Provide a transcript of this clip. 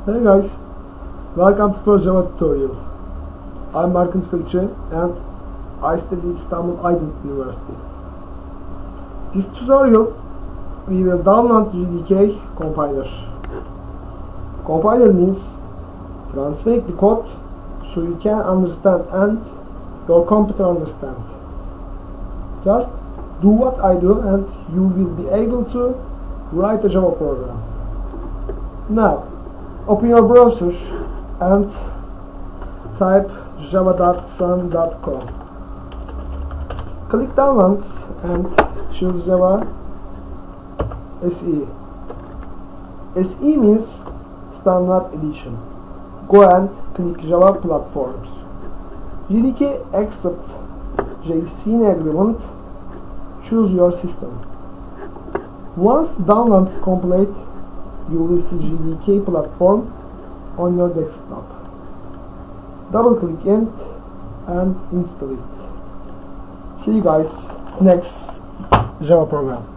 Hey guys, welcome to first Java tutorial. I'm Barkın TÜFEKÇİ and I study Istanbul Aydin University. This tutorial we will download JDK compiler. Compiler means transferring the code so you can understand and your computer understand. Just do what I do and you will be able to write a Java program. Now, open your browser and type java.sun.com. Click downloads and choose Java SE. SE means Standard Edition. Go and click Java Platforms. JDK accept JSON agreement. Choose your system. Once download is complete, you will see JDK platform on your desktop. Double click it and install it. See you guys next Java program.